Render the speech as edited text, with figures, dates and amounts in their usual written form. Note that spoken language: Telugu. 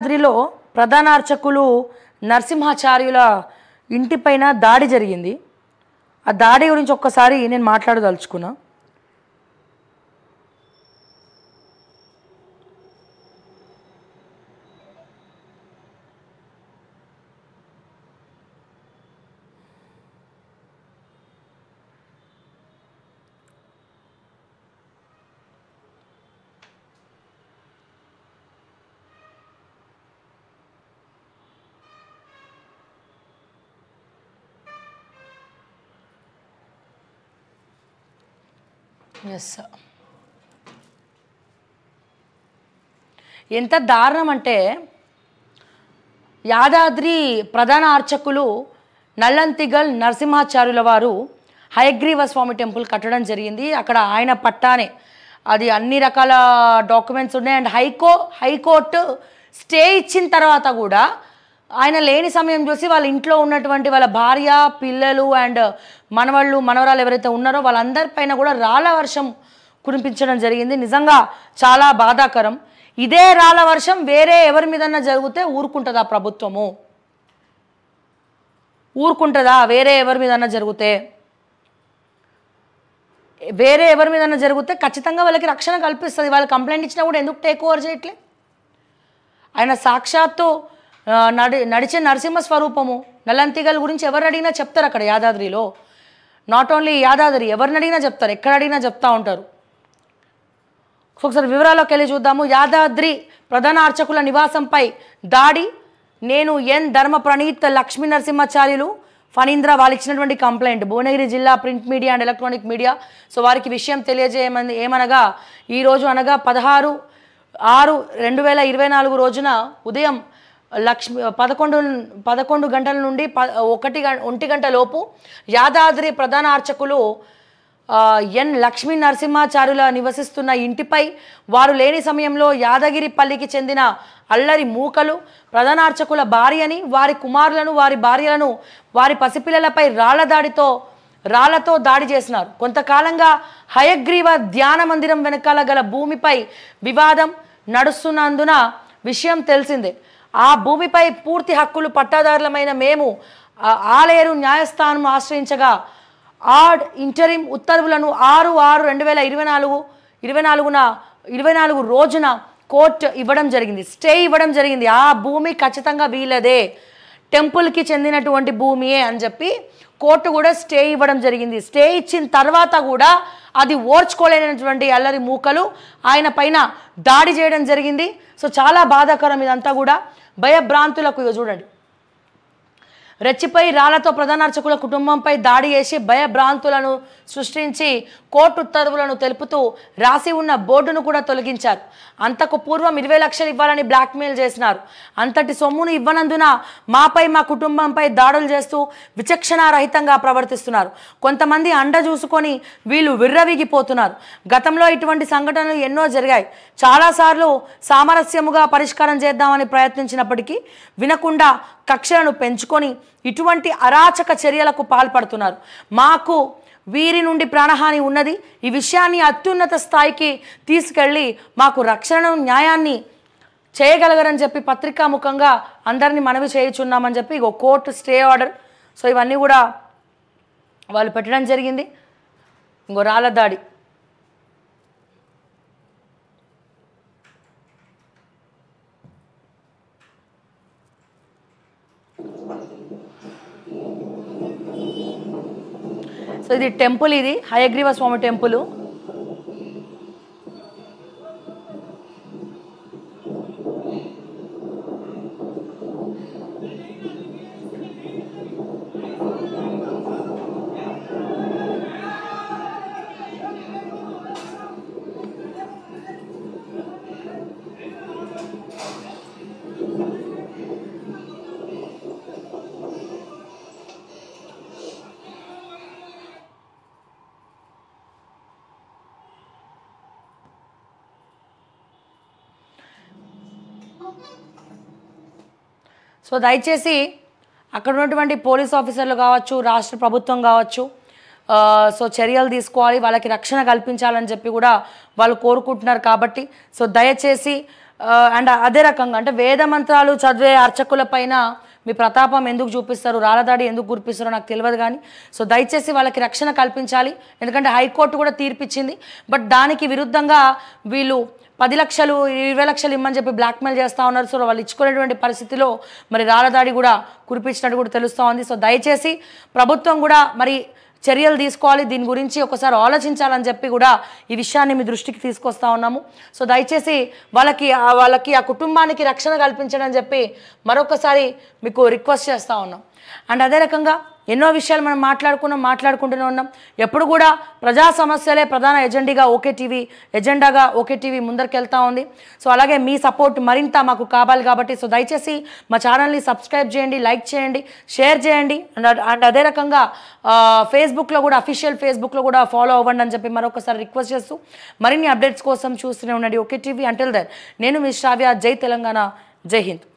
యాదాద్రిలో ప్రధాన అర్చకులు నరసింహాచార్యుల ఇంటిపైన దాడి జరిగింది. ఆ దాడి గురించి ఒక్కసారి నేను మాట్లాడదలుచుకున్నా. ఎంత దారుణం అంటే యాదాద్రి ప్రధాన అర్చకులు నల్లంతిగల్ నరసింహాచార్యుల వారు హయగ్రీవ స్వామి టెంపుల్ కట్టడం జరిగింది. అక్కడ ఆయన పట్టానే అది అన్ని రకాల డాక్యుమెంట్స్ ఉన్నాయి. అండ్ హైకోర్టు స్టే ఇచ్చిన తర్వాత కూడా ఆయన లేని సమయం చూసి వాళ్ళ ఇంట్లో ఉన్నటువంటి వాళ్ళ భార్య, పిల్లలు అండ్ మనవరాలు ఎవరైతే ఉన్నారో వాళ్ళందరిపైన కూడా రాళ్ళ వర్షం కురిపించడం జరిగింది. నిజంగా చాలా బాధాకరం. ఇదే రాళ్ళ వర్షం వేరే ఎవరి మీదన్నా జరిగితే ఊరుకుంటుందా ప్రభుత్వము? ఊరుకుంటుందా? వేరే ఎవరి మీదన్నా జరిగితే ఖచ్చితంగా వాళ్ళకి రక్షణ కల్పిస్తుంది. వాళ్ళు కంప్లైంట్ ఇచ్చినా కూడా ఎందుకు టేక్ ఓవర్ చేయట్లే? ఆయన సాక్షాత్తు నడిచే నరసింహ స్వరూపము. నల్లంతిగల్ గురించి ఎవరిని అడిగినా చెప్తారు అక్కడ యాదాద్రిలో. నాట్ ఓన్లీ యాదాద్రి, ఎవరిని అడిగినా చెప్తారు, ఎక్కడ అడిగినా చెప్తా ఉంటారు. ఒకసారి వివరాల్లోకి వెళ్ళి చూద్దాము. యాదాద్రి ప్రధాన అర్చకుల నివాసంపై దాడి. నేను ధర్మ ప్రణీత్ లక్ష్మీ నరసింహాచార్యులు ఫణీంద్ర వాళ్ళు ఇచ్చినటువంటి కంప్లైంట్ భువనగిరి జిల్లా print media and electronic media. So వారికి విషయం తెలియజేయమని ఏమనగా ఈరోజు అనగా 16/6/2024 రోజున ఉదయం 11 గంటల నుండి 1 గంట లోపు యాదాద్రి ప్రధాన అర్చకులు లక్ష్మీ నరసింహాచార్యుల నివసిస్తున్న ఇంటిపై వారు లేని సమయంలో యాదగిరిపల్లికి చెందిన అల్లరి మూకలు ప్రధాన అర్చకుల భార్యని, వారి కుమారులను, వారి భార్యలను, వారి పసిపిల్లలపై రాళ్లతో దాడి చేసినారు. కొంతకాలంగా హయగ్రీవ ధ్యాన మందిరం వెనకాల గల భూమిపై వివాదం నడుస్తున్నందున విషయం తెలిసిందే. ఆ భూమిపై పూర్తి హక్కులు పట్టాదారులమైన మేము ఆలేరు న్యాయస్థానం ఆశ్రయించగా ఆడ్ ఇంటరిమ్ ఉత్తర్వులను 6/6/2024 రోజున కోర్టు ఇవ్వడం జరిగింది, స్టే ఇవ్వడం జరిగింది. ఆ భూమి ఖచ్చితంగా వీలదే, టెంపుల్కి చెందినటువంటి భూమియే అని చెప్పి కోర్టు కూడా స్టే ఇవ్వడం జరిగింది. స్టే ఇచ్చిన తర్వాత కూడా అది ఓర్చుకోలేనటువంటి అల్లరి మూకలు ఆయన పైన దాడి చేయడం జరిగింది. సో చాలా బాధాకరం ఇదంతా కూడా. భయభ్రాంతులకు చూడండి, రెచ్చిపోయి రాళ్లతో ప్రధాన అర్చకుల కుటుంబంపై దాడి చేసి భయభ్రాంతులను సృష్టించి కోర్టు ఉత్తర్వులను తెలుపుతూ రాసి ఉన్న బోర్డును కూడా తొలగించారు. అంతకు పూర్వం 20 లక్షలు ఇవ్వాలని బ్లాక్మెయిల్ చేసినారు. అంతటి సొమ్మును ఇవ్వనందున మాపై, మా కుటుంబంపై దాడులు చేస్తూ విచక్షణారహితంగా ప్రవర్తిస్తున్నారు. కొంతమంది అండ చూసుకొని వీళ్ళు విర్రవీగిపోతున్నారు. గతంలో ఇటువంటి సంఘటనలు ఎన్నో జరిగాయి. చాలాసార్లు సామరస్యముగా పరిష్కారం చేద్దామని ప్రయత్నించినప్పటికీ వినకుండా కక్షలను పెంచుకొని ఇటువంటి అరాచక చర్యలకు పాల్పడుతున్నారు. మాకు వీరి నుండి ప్రాణహాని ఉన్నది. ఈ విషయాన్ని అత్యున్నత స్థాయికి తీసుకెళ్ళి మాకు రక్షణను, న్యాయాన్ని చేయగలగరని చెప్పి పత్రికాముఖంగా అందరినీ మనవి చేయుచున్నామని చెప్పి కోర్టు స్టే ఆర్డర్. సో ఇవన్నీ కూడా వాళ్ళు పెట్టడం జరిగింది. రాళ్ళ దాడి. సో ఇది టెంపుల్, ఇది హయగ్రీవ స్వామి టెంపుల్. సో దయచేసి అక్కడ ఉన్నటువంటి పోలీస్ ఆఫీసర్లు కావచ్చు, రాష్ట్ర ప్రభుత్వం కావచ్చు, సో చర్యలు తీసుకోవాలి, వాళ్ళకి రక్షణ కల్పించాలని చెప్పి కూడా వాళ్ళు కోరుకుంటున్నారు. కాబట్టి సో దయచేసి అండ్ అదే రకంగా అంటే వేద మంత్రాలు చదివే అర్చకుల పైన మీ ప్రతాపం ఎందుకు చూపిస్తారు, రాళ్ళదాడి ఎందుకు గురిపిస్తారో నాకు తెలియదు. కానీ సో దయచేసి వాళ్ళకి రక్షణ కల్పించాలి. ఎందుకంటే హైకోర్టు కూడా తీర్పిచ్చింది. బట్ దానికి విరుద్ధంగా వీళ్ళు 10 లక్షలు 20 లక్షలు ఇమ్మని చెప్పి బ్లాక్మెయిల్ చేస్తూ ఉన్నారు. సో వాళ్ళు ఇచ్చుకునేటువంటి పరిస్థితిలో మరి రాళ్ళదాడి కూడా కురిపించినట్టు కూడా తెలుస్తూ ఉంది. సో దయచేసి ప్రభుత్వం కూడా మరి చర్యలు తీసుకోవాలి, దీని గురించి ఒకసారి ఆలోచించాలని చెప్పి కూడా ఈ విషయాన్ని మీ దృష్టికి తీసుకొస్తా ఉన్నాము. సో దయచేసి వాళ్ళకి ఆ కుటుంబానికి రక్షణ కల్పించడం చెప్పి మరొకసారి మీకు రిక్వెస్ట్ చేస్తూ ఉన్నాం. అండ్ అదే రకంగా ఎన్నో విషయాలు మనం మాట్లాడుకుంటూనే ఉన్నాం. ఎప్పుడు కూడా ప్రజా సమస్యలే ప్రధాన ఎజెండాగా ఓకే టీవీ ముందరికెళ్తా ఉంది. సో అలాగే మీ సపోర్ట్ మరింత మాకు కావాలి కాబట్టి సో దయచేసి మా ఛానల్ని సబ్స్క్రైబ్ చేయండి, లైక్ చేయండి, షేర్ చేయండి. అండ్ అదే రకంగా ఫేస్బుక్లో కూడా అఫీషియల్ ఫేస్బుక్లో కూడా ఫాలో అవ్వండి అని చెప్పి మరొకసారి రిక్వెస్ట్ చేస్తూ మరిన్ని అప్డేట్స్ కోసం చూస్తూనే ఉండండి ఓకే టీవీ. అంటిల్ దెన్ నేను మీ శ్రావ్య. జై తెలంగాణ, జై హింద్.